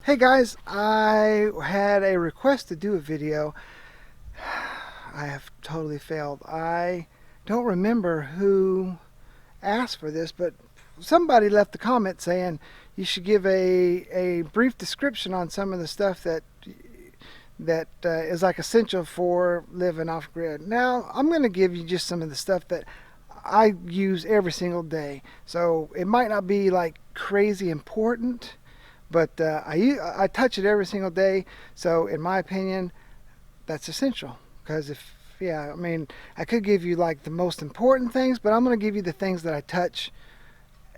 Hey guys, I had a request to do a video. I have totally failed. I don't remember who asked for this, but somebody left a comment saying you should give a brief description on some of the stuff that is like essential for living off grid. Now, I'm going to give you just some of the stuff that I use every single day. So it might not be like crazy important, but I touch it every single day. So in my opinion, that's essential. Because I mean, I could give you like the most important things, but I'm going to give you the things that I touch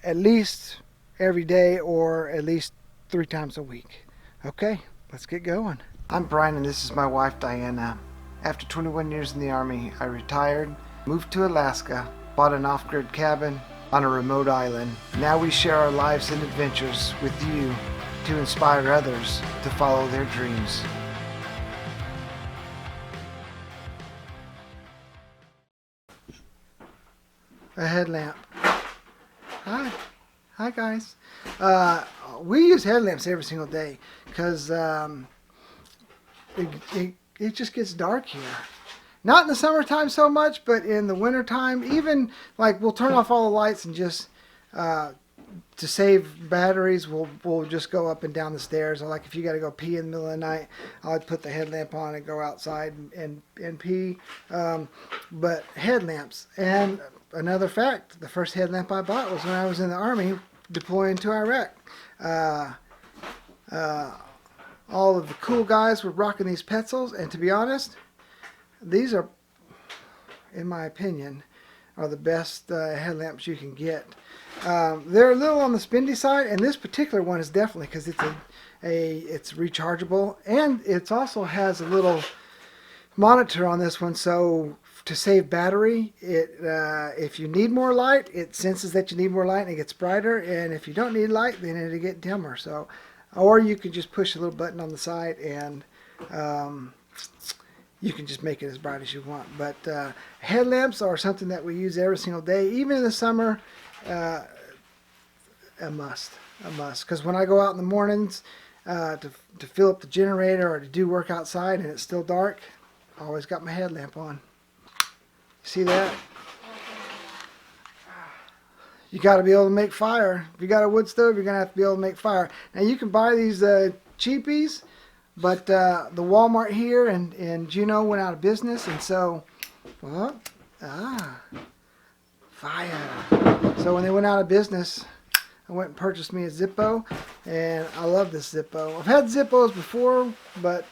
at least every day or at least 3 times a week. Okay, let's get going. I'm Brian and this is my wife Diana. After 21 years in the Army, I retired, moved to Alaska, bought an off-grid cabin on a remote island. Now we share our lives and adventures with you to inspire others to follow their dreams. A headlamp. Hi guys. We use headlamps every single day because it just gets dark here. Not in the summertime so much, but in the wintertime, even like we'll turn off all the lights and just to save batteries, we'll just go up and down the stairs. Or like if you got to go pee in the middle of the night, I'd put the headlamp on and go outside and pee. But headlamps. And another fact, the first headlamp I bought was when I was in the Army deploying to Iraq. All of the cool guys were rocking these Petzls, and to be honest, these are, in my opinion, are the best headlamps you can get. They're a little on the spendy side, and this particular one is definitely because it's rechargeable, and it also has a little monitor on this one, so to save battery, if you need more light, it senses that you need more light and it gets brighter, and if you don't need light, then it'll get dimmer. So, or you can just push a little button on the side and you can just make it as bright as you want. But headlamps are something that we use every single day, even in the summer. A must, because when I go out in the mornings to fill up the generator or to do work outside and it's still dark, I always got my headlamp on. See that? You got to be able to make fire. If you got a wood stove, you're going to have to be able to make fire. Now you can buy these cheapies, but the Walmart here in Juneau went out of business, and so, fire. So when they went out of business, I went and purchased me a Zippo, and I love this Zippo. I've had Zippos before, but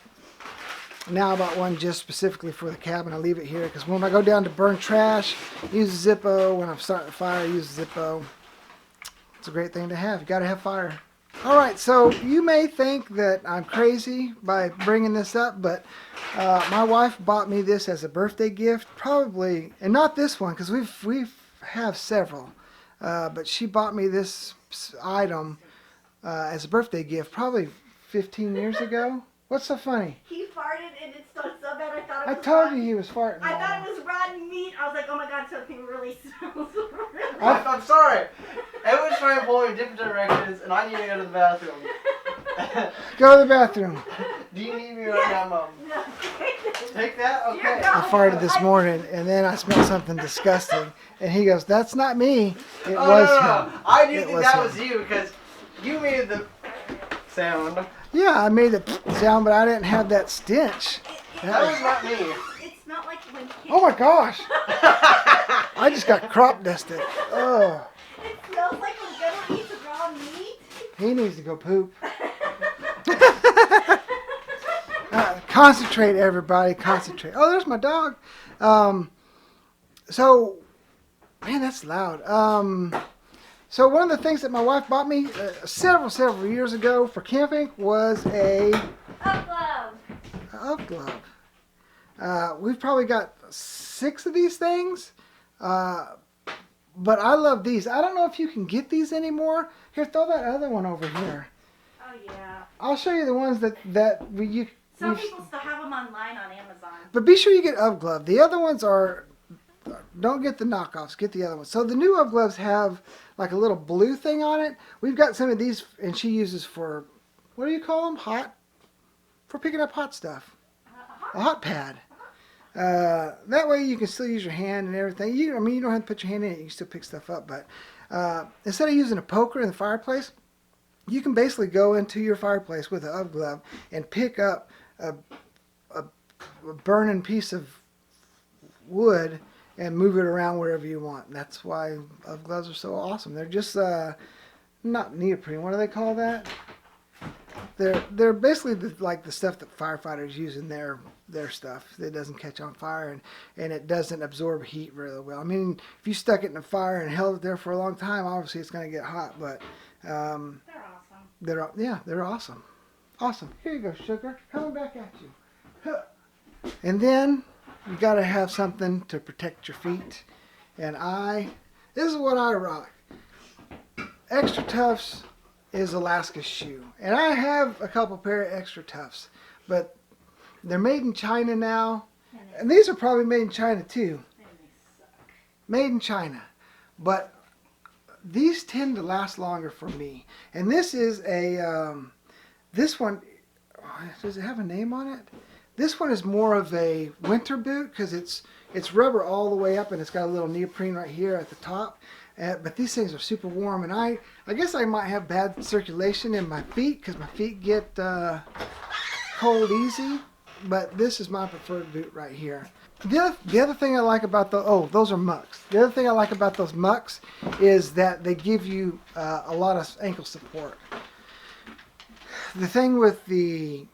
now I bought one just specifically for the cabin. I leave it here because when I go down to burn trash, use a Zippo. When I'm starting a fire, use a Zippo. It's a great thing to have. You got to have fire. All right, so you may think that I'm crazy by bringing this up, but my wife bought me this as a birthday gift, probably, and not this one because we have several, but she bought me this item as a birthday gift probably 15 years ago. What's so funny? He farted and it stunk so bad I thought it was I told you he was farting. I thought it was rotten meat. I was like, oh my god, something really smells. I'm sorry. It was trying to pull me in different directions and I need to go to the bathroom. Go to the bathroom. Do you need me right now, Mom? No. Take that? Okay. I farted this morning and then I smelled something disgusting. And he goes, that's not me. It was him. I do think that was you because you made the sound. Yeah, I made the sound, but I didn't have that stench. That was not me. It smelled like when kids... Oh my gosh! I just got crop dusted. Oh. It smells like when Grandma eats raw meat. He needs to go poop. Concentrate, everybody. Concentrate. Oh, there's my dog. So, man, that's loud. So one of the things that my wife bought me several years ago for camping was a Ove Glove. We've probably got 6 of these things, but I love these. I don't know if you can get these anymore. Here, throw that other one over here. Oh yeah. I'll show you the ones that Some people still have them online on Amazon. But be sure you get Ove Glove. The other ones are, don't get the knockoffs, get the other ones. So the new Ove Gloves have like a little blue thing on it. We've got some of these, and she uses for what do you call them? For picking up hot stuff. A hot pad. That way you can still use your hand and everything. I mean, you don't have to put your hand in it. You can still pick stuff up. But instead of using a poker in the fireplace, you can basically go into your fireplace with an Ove Glove and pick up a burning piece of wood and move it around wherever you want. That's why Ove Gloves are so awesome. They're just not neoprene. What do they call that? They're basically like the stuff that firefighters use in their stuff. It doesn't catch on fire and it doesn't absorb heat really well. I mean, if you stuck it in a fire and held it there for a long time, obviously it's going to get hot. But they're awesome. They're awesome. Awesome. Here you go, sugar. Coming back at you. Huh. And then you got to have something to protect your feet. And this is what I rock. Extra Toughs is Alaska's shoe. And I have a couple pair of Extra Toughs, but they're made in China now. And these are probably made in China too. Made in China. But these tend to last longer for me. And this is this one, does it have a name on it? This one is more of a winter boot because it's rubber all the way up and it's got a little neoprene right here at the top. But these things are super warm, and I guess I might have bad circulation in my feet because my feet get cold easy. But this is my preferred boot right here. The other thing I like about those are Mucks. The other thing I like about those Mucks is that they give you a lot of ankle support. The thing with the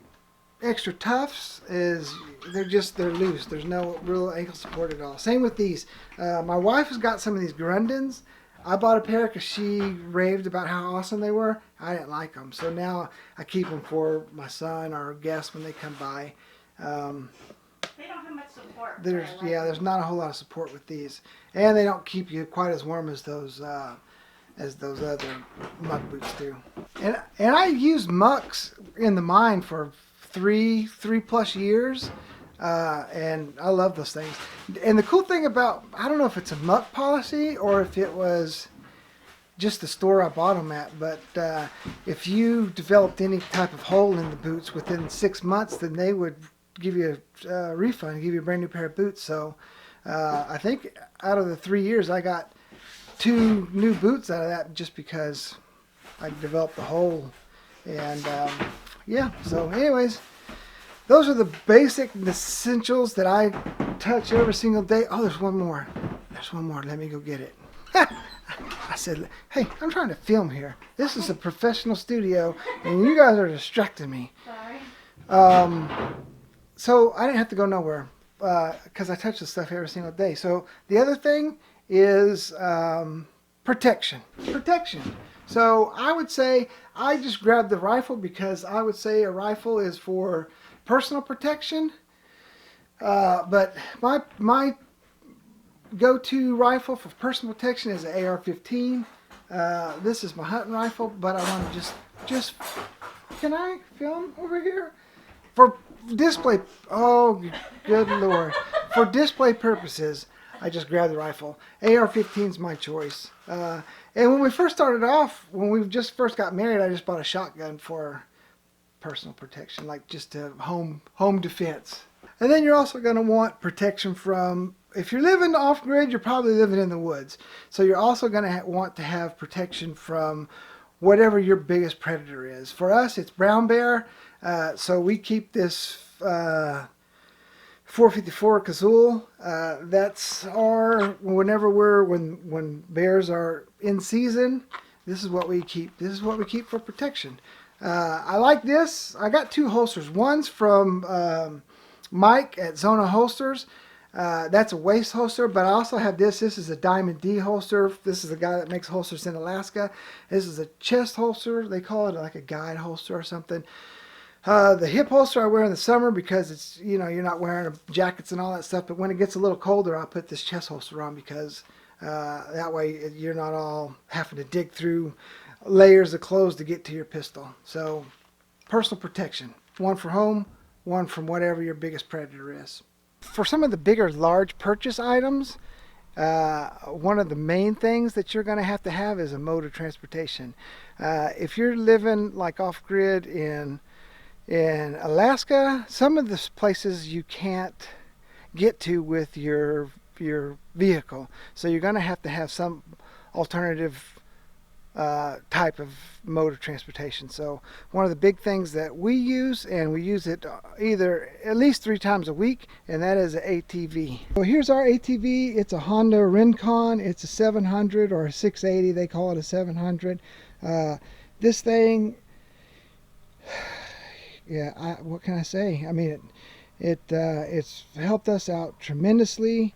Extra Toughs is they're loose. There's no real ankle support at all. Same with these. My wife has got some of these Grundens. I bought a pair because she raved about how awesome they were. I didn't like them, so now I keep them for my son or guests when they come by. They don't have much support. There's not a whole lot of support with these, and they don't keep you quite as warm as those other Muck boots do. And I used Mucks in the mine for three plus years. And I love those things. And the cool thing about, I don't know if it's a Muck policy or if it was just the store I bought them at, but if you developed any type of hole in the boots within 6 months, then they would give you a refund, give you a brand new pair of boots. So I think out of the 3 years, I got 2 new boots out of that just because I developed the hole. And yeah, so anyways, those are the basic essentials that I touch every single day. Oh, there's one more. There's one more. Let me go get it. I said, hey, I'm trying to film here. This is a professional studio, and you guys are distracting me. Sorry. So I didn't have to go nowhere because I touch this stuff every single day. So the other thing is protection. Protection. So I would say I just grabbed the rifle because I would say a rifle is for personal protection, but my go-to rifle for personal protection is an AR-15. This is my hunting rifle, but I want to just can I film over here for display? Oh, good Lord! For display purposes, I just grabbed the rifle. AR-15 is my choice. And when we first started off, when we just first got married, I just bought a shotgun for personal protection, like just a home defense. And then you're also going to want protection from, if you're living off-grid, you're probably living in the woods. So you're also going to want to have protection from whatever your biggest predator is. For us, it's brown bear. So we keep this 454 Casull. That's our, when bears are in season, this is what we keep. This is what we keep for protection. I like this. I got 2 holsters. One's from Mike at Zona Holsters. That's a waist holster, but I also have this. This is a Diamond D holster. This is a guy that makes holsters in Alaska. This is a chest holster. They call it like a guide holster or something. The hip holster I wear in the summer because it's, you're not wearing jackets and all that stuff, but when it gets a little colder, I'll put this chest holster on because that way you're not all having to dig through layers of clothes to get to your pistol. So personal protection, one for home, one from whatever your biggest predator is. For some of the bigger large purchase items, one of the main things that you're going to have is a mode of transportation. If you're living like off-grid in Alaska, some of the places you can't get to with your vehicle, so you're going to have some alternative type of mode of transportation. So one of the big things that we use, and we use it either at least 3 times a week, and that is an ATV. So here's our ATV. It's a Honda Rincon. It's a 700 or a 680. They call it a 700. This thing, yeah, what can I say? I mean, it's helped us out tremendously.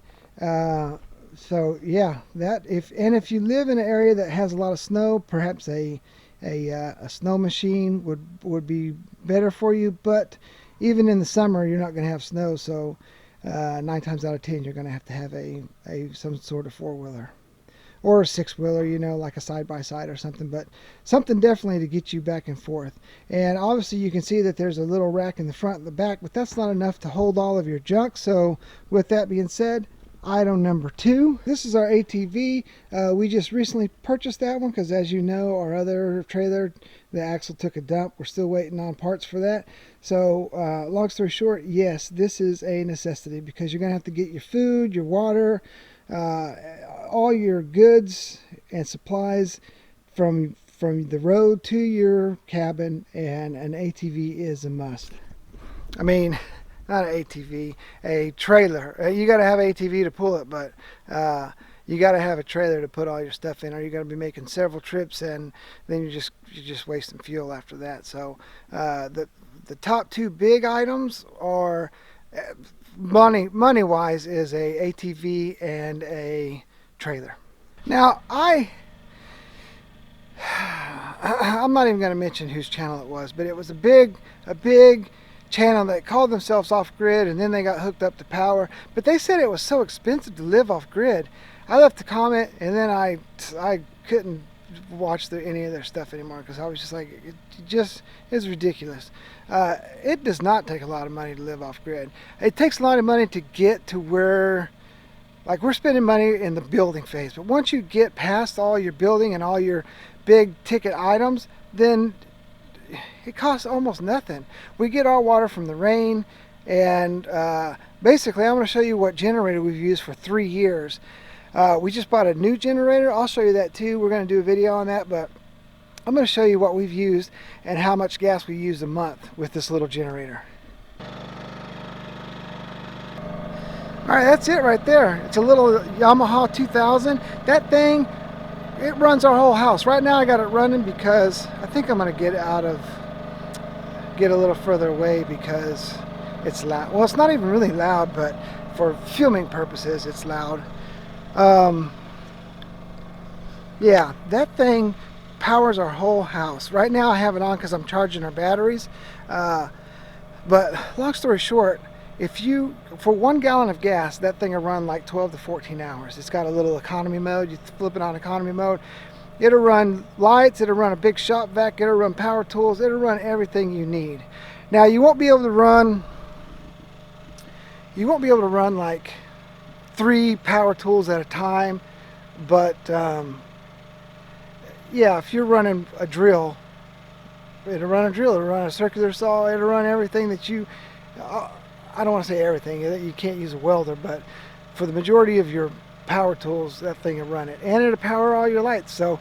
So yeah, if you live in an area that has a lot of snow, perhaps a snow machine would be better for you. But even in the summer, you're not going to have snow, so 9 times out of 10, you're going to have some sort of 4-wheeler or a 6-wheeler, you know, like a side-by-side or something. But something definitely to get you back and forth. And obviously, you can see that there's a little rack in the front and the back, but that's not enough to hold all of your junk. So with that being said, item number 2. This is our ATV. We just recently purchased that one because, as you know, our other trailer, the axle took a dump. We're still waiting on parts for that. So long story short, yes, this is a necessity because you're going to have to get your food, your water, all your goods and supplies from the road to your cabin, and an ATV is a must. I mean, not an ATV, a trailer. You got to have an ATV to pull it, but you got to have a trailer to put all your stuff in, or you're going to be making several trips, and then you're just wasting fuel after that. So the top 2 big items are money wise is a ATV and a trailer. Now I'm not even going to mention whose channel it was, but it was a big channel that called themselves off grid, and then they got hooked up to power, but they said it was so expensive to live off grid. I left a comment, and then I couldn't watch any of their stuff anymore because I was just like, it just is ridiculous. It does not take a lot of money to live off grid. It takes a lot of money to get to where, like, we're spending money in the building phase, but once you get past all your building and all your big ticket items, then it costs almost nothing. We get our water from the rain, and basically I'm going to show you what generator we've used for 3 years. We just bought a new generator. I'll show you that too. We're going to do a video on that, but I'm going to show you what we've used and how much gas we use a month with this little generator. Alright, that's it right there. It's a little Yamaha 2000. That thing, it runs our whole house. Right now I got it running because I think I'm going to get a little further away because it's loud. Well, it's not even really loud, but for filming purposes it's loud. Yeah, that thing powers our whole house. Right now I have it on because I'm charging our batteries. But long story short, for 1 gallon of gas, that thing will run like 12 to 14 hours. It's got a little economy mode. You flip it on economy mode. It'll run lights, it'll run a big shop vac, it'll run power tools, it'll run everything you need. Now you won't be able to run like 3 power tools at a time, but yeah, if you're running a drill, it'll run a circular saw, it'll run everything that you, I don't want to say everything, you can't use a welder, but for the majority of your power tools, that thing will run it, and it'll power all your lights. So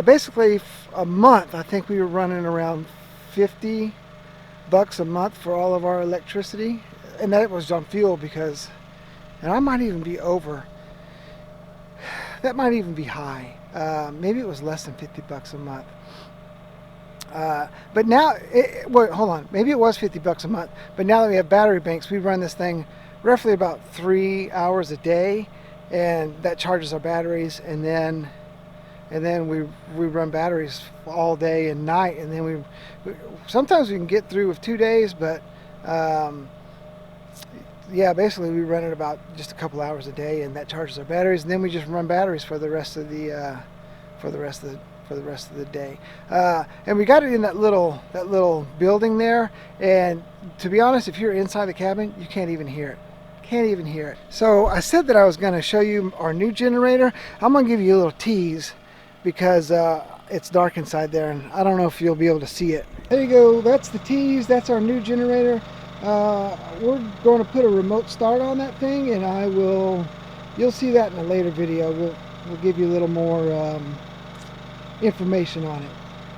basically a month, I think we were running around $50 a month for all of our electricity, and that was on fuel because, and I might even be over, that might even be high. Maybe it was less than $50 a month. But now, wait, hold on, maybe it was $50 a month, but now that we have battery banks, we run this thing roughly about 3 hours a day, and that charges our batteries, and then we run batteries all day and night, and then we sometimes we can get through with 2 days, but yeah, basically we run it about just a couple hours a day, and that charges our batteries, and then we just run batteries for the rest of the day. And we got it in that little building there, and to be honest, if you're inside the cabin, you can't even hear it. Can't even hear it. So I said that I was going to show you our new generator. I'm going to give you a little tease because it's dark inside there and I don't know if you'll be able to see it. There you go. That's the tease. That's our new generator. We're going to put a remote start on that thing, and you'll see that in a later video. We'll give you a little more information on it.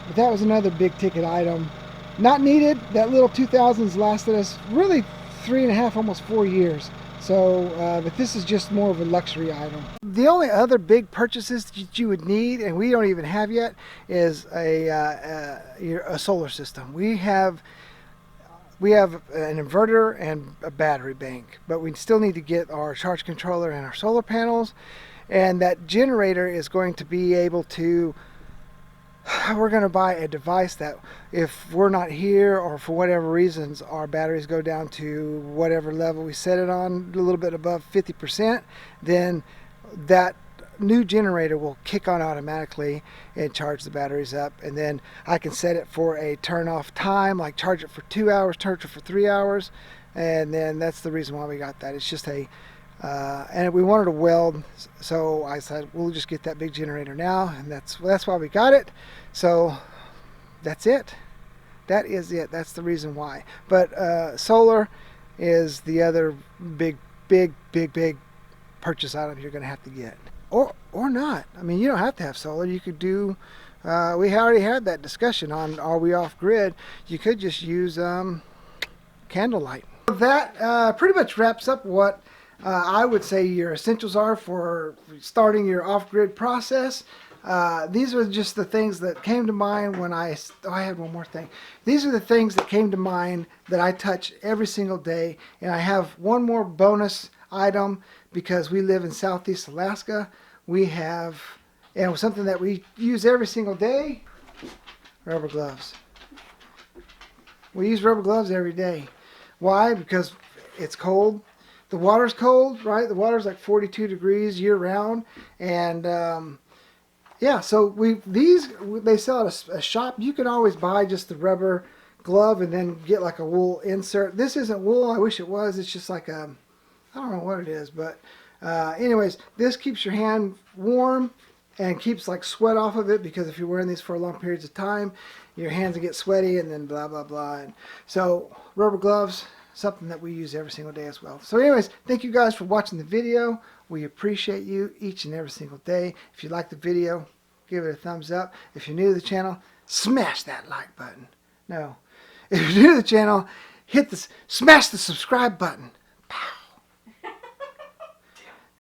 But that was another big ticket item. Not needed. That little 2000s lasted us really 3.5, almost 4 years. So, but this is just more of a luxury item. The only other big purchases that you would need, and we don't even have yet, is a solar system. We have an inverter and a battery bank, but we still need to get our charge controller and our solar panels, and that generator is going to be able to, we're going to buy a device that if we're not here or for whatever reasons our batteries go down to whatever level we set it on, a little bit above 50%, then that new generator will kick on automatically and charge the batteries up, and then I can set it for a turn off time, like charge it for 2 hours, charge it for 3 hours, and then that's the reason why we got that. It's just a and we wanted to weld, so I said we'll just get that big generator now, and that's why we got it. So that's it. That is it. That's the reason why. But solar is the other big purchase item you're going to have to get. Or not. I mean, you don't have to have solar. You could do, we already had that discussion on are we off grid. You could just use candlelight. That pretty much wraps up what I would say your essentials are for starting your off-grid process. These are just the things that came to mind when I had one more thing. These are the things that came to mind that I touch every single day, and I have one more bonus item because we live in Southeast Alaska. We have, and something that we use every single day, rubber gloves. We use rubber gloves every day. Why? Because it's cold. The water's cold, right? The water's like 42 degrees year round, and yeah. So they sell at a shop. You can always buy just the rubber glove and then get like a wool insert. This isn't wool. I wish it was. It's just like I don't know what it is, but anyways, this keeps your hand warm and keeps like sweat off of it, because if you're wearing these for long periods of time, your hands will get sweaty and then blah blah blah. And so rubber gloves, something that we use every single day as well. So anyways, thank you guys for watching the video. We appreciate you each and every single day. If you like the video, give it a thumbs up. If you're new to the channel, smash that like button. No, if you're new to the channel, smash the subscribe button. Pow.